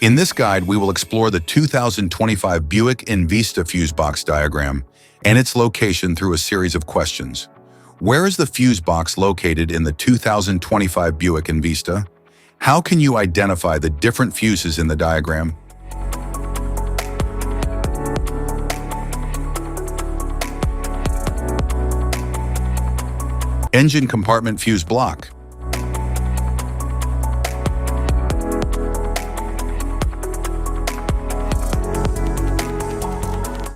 In this guide, we will explore the 2025 Buick Envista Fuse Box diagram and its location through a series of questions. Where is the fuse box located in the 2025 Buick Envista? How can you identify the different fuses in the diagram? Engine compartment fuse block.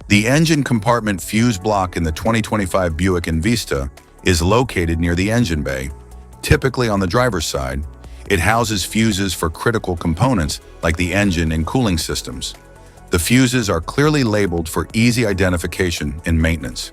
The engine compartment fuse block in the 2025 Buick Envista is located near the engine bay, typically on the driver's side. It houses fuses for critical components like the engine and cooling systems. The fuses are clearly labeled for easy identification and maintenance.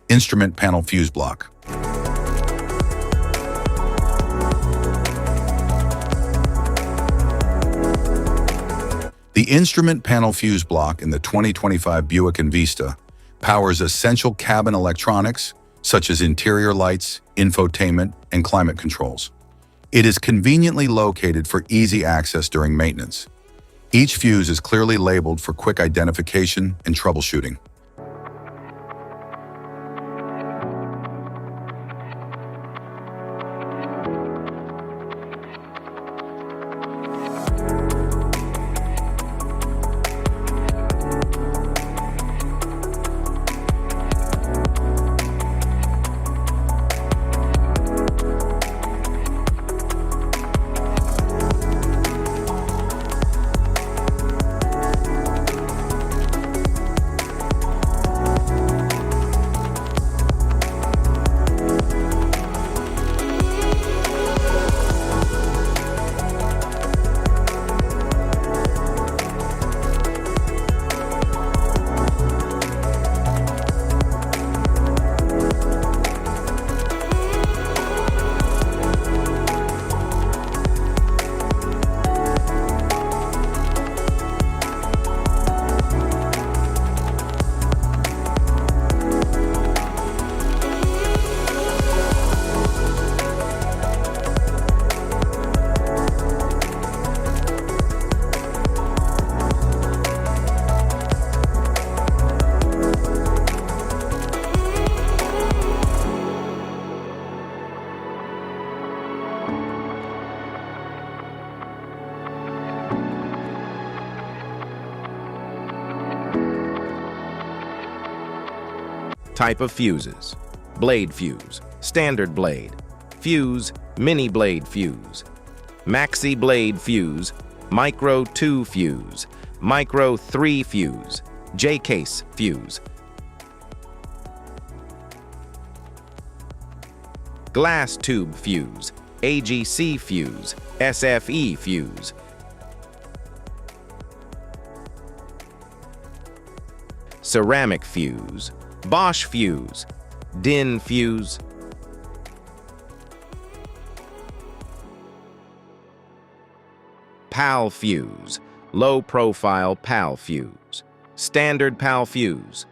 Instrument panel fuse block. The instrument panel fuse block in the 2025 Buick Envista powers essential cabin electronics such as interior lights, infotainment, and climate controls. It is conveniently located for easy access during maintenance. Each fuse is clearly labeled for quick identification and troubleshooting. Type of fuses: blade fuse, standard blade, fuse, mini blade fuse, maxi blade fuse, micro 2 fuse, micro 3 fuse, J-case fuse, glass tube fuse, AGC fuse, SFE fuse, ceramic fuse, Bosch fuse, DIN fuse, PAL fuse, low-profile PAL fuse, standard PAL fuse,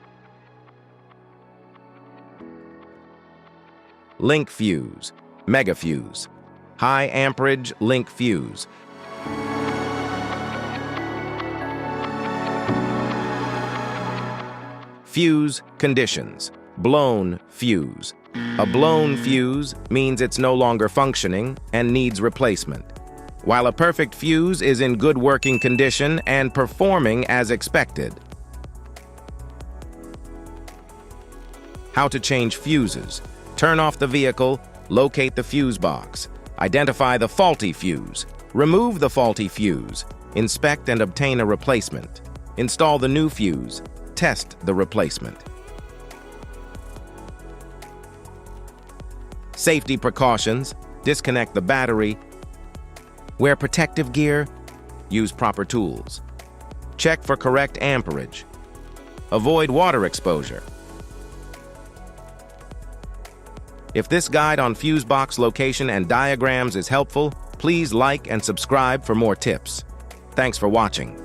link fuse, mega fuse, high amperage link fuse, fuse conditions, blown fuse. A blown fuse means it's no longer functioning and needs replacement, while a perfect fuse is in good working condition and performing as expected. How to change fuses. Turn off the vehicle, locate the fuse box, identify the faulty fuse, remove the faulty fuse, inspect and obtain a replacement, install the new fuse, test the replacement. Safety precautions, disconnect the battery, wear protective gear, use proper tools. Check for correct amperage. Avoid water exposure. If this guide on fuse box location and diagrams is helpful, please like and subscribe for more tips. Thanks for watching.